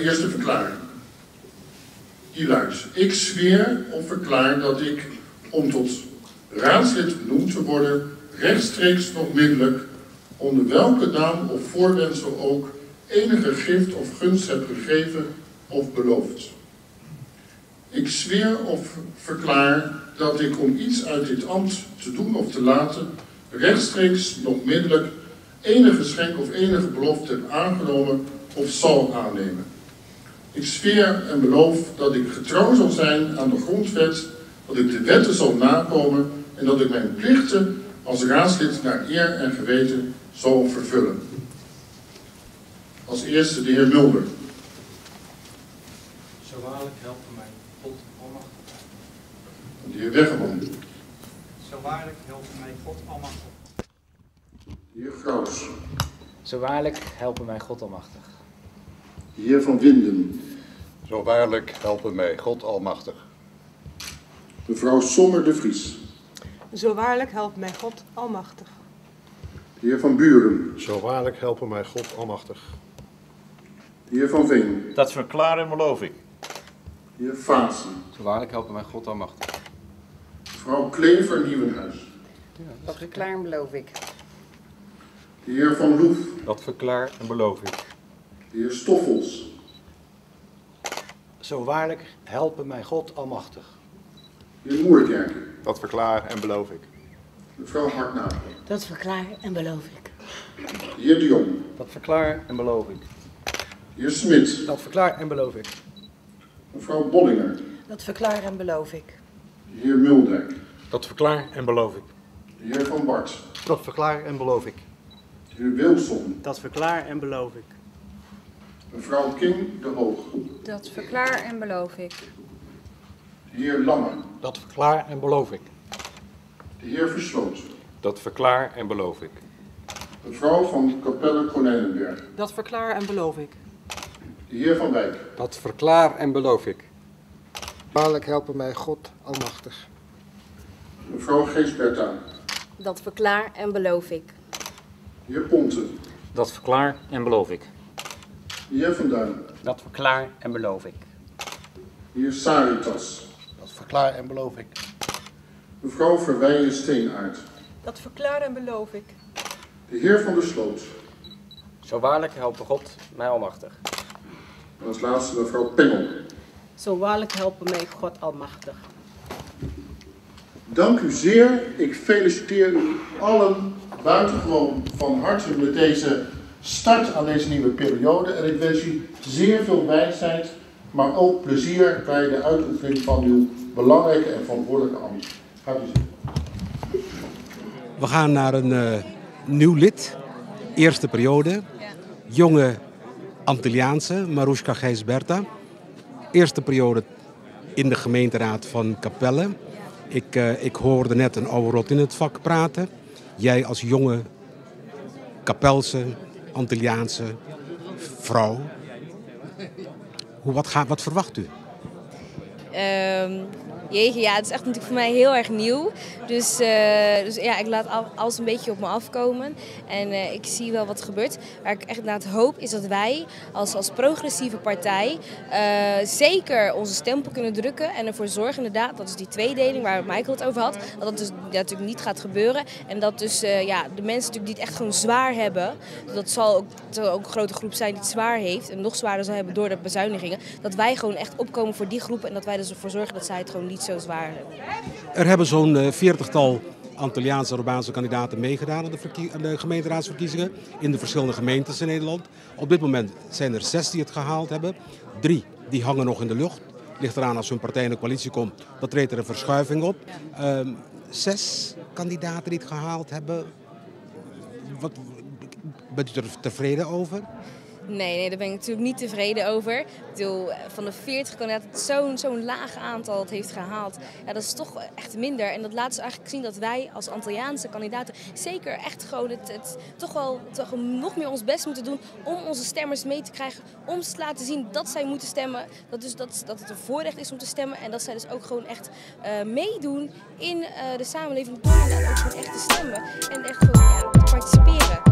eerste verklaring. Die luidt: ik zweer of verklaar dat ik, om tot raadslid benoemd te worden, rechtstreeks nog middelijk, onder welke naam of voorwendsel ook, enige gift of gunst heb gegeven of beloofd. Ik zweer of verklaar dat ik, om iets uit dit ambt te doen of te laten, rechtstreeks nog middelijk enige geschenk of enige belofte heb aangenomen of zal aannemen. Ik zweer en beloof dat ik getrouw zal zijn aan de grondwet, dat ik de wetten zal nakomen en dat ik mijn plichten als raadslid naar eer en geweten zal vervullen. Als eerste de heer Mulder. Zo waarlijk helpen mij God almachtig. De heer Weggeman. Zo waarlijk helpen mij God almachtig. De heer Graus. Zo waarlijk helpen mij God almachtig. De heer Van Winden. Zo waarlijk helpen mij God almachtig. Mevrouw Sommer de Vries. Zo waarlijk helpt mij God almachtig. De heer Van Buren. Zo waarlijk helpen mij God almachtig. De heer Van Veen. Dat verklaar en beloof ik. De heer Vaassen. Zo waarlijk helpen mij God almachtig. Mevrouw Klever Nieuwenhuis. Dat verklaar en beloof ik. De heer Van Loef. Dat verklaar en beloof ik. De heer Stoffels. Zo waarlijk helpen mij God almachtig. De heer Moerkerken. Dat verklaar en beloof ik. Mevrouw Hartnagel. Dat verklaar en beloof ik. De heer De Jong. Dat verklaar en beloof ik. De heer Smit. Dat verklaar en beloof ik. Mevrouw Bollinger. Dat verklaar en beloof ik. De heer Muldijk. Dat verklaar en beloof ik. De heer Van Bart. Dat verklaar en beloof ik. De heer Wilson. Dat verklaar en beloof ik. Mevrouw King de Hoog. Dat verklaar en beloof ik. De heer Lange. Dat verklaar en beloof ik. De heer Versloot. Dat verklaar en beloof ik. Mevrouw van Capelle Konijnenberg. Dat verklaar en beloof ik. De heer Van Wijk. Dat verklaar en beloof ik. Waarlijk helpen mij God almachtig. Mevrouw Geesberta. Dat verklaar en beloof ik. De heer Ponte. Dat verklaar en beloof ik. De heer Van Duin. Dat verklaar en beloof ik. De heer Saritas. Dat verklaar en beloof ik. Mevrouw Verweijen Steenaert. Dat verklaar en beloof ik. De heer Van der Sloot. Zo waarlijk helpen God mij almachtig. En als laatste mevrouw Pengel. Zo waarlijk helpen mij God almachtig. Dank u zeer. Ik feliciteer u allen buitengewoon van harte met deze start aan deze nieuwe periode. En ik wens u zeer veel wijsheid, maar ook plezier bij de uitoefening van uw belangrijke en verantwoordelijke ambt. Gaat u zitten. We gaan naar een nieuw lid. Eerste periode. Jonge Antilliaanse, Maruska Geesberta. Eerste periode in de gemeenteraad van Capelle. Ik hoorde net een oude rot in het vak praten. Jij als jonge Capelse, Antilliaanse vrouw. Wat verwacht u? Jeetje, ja, het is echt natuurlijk voor mij heel erg nieuw. Dus ja, ik laat alles een beetje op me afkomen. En ik zie wel wat er gebeurt. Waar ik echt inderdaad hoop is dat wij als progressieve partij zeker onze stempel kunnen drukken. En ervoor zorgen inderdaad, dat is die tweedeling waar Michael het over had. Dat dat dus natuurlijk niet gaat gebeuren. En dat dus ja, de mensen natuurlijk die het echt gewoon zwaar hebben. Dat zal ook een grote groep zijn die het zwaar heeft. En nog zwaarder zal hebben door de bezuinigingen. Dat wij gewoon echt opkomen voor die groepen. En dat wij dus ervoor zorgen dat zij het gewoon niet zo zwaar hebben. Er hebben zo'n 40-tal Antilliaanse Urbaanse kandidaten meegedaan aan de gemeenteraadsverkiezingen in de verschillende gemeentes in Nederland. Op dit moment zijn er 6 die het gehaald hebben. 3 die hangen nog in de lucht. Ligt eraan als hun partij in de coalitie komt, dan treedt er een verschuiving op. 6 kandidaten die het gehaald hebben. Bent u er tevreden over? Nee, daar ben ik natuurlijk niet tevreden over. Ik bedoel, van de 40 kandidaten zo'n laag aantal het heeft gehaald. Ja, dat is toch echt minder. En dat laat dus eigenlijk zien dat wij als Antilliaanse kandidaten zeker echt gewoon het toch wel nog meer ons best moeten doen om onze stemmers mee te krijgen. Om ze te laten zien dat zij moeten stemmen. Dat het een voorrecht is om te stemmen. En dat zij dus ook gewoon echt meedoen in de samenleving door inderdaad ook gewoon echt te stemmen. En echt gewoon te participeren.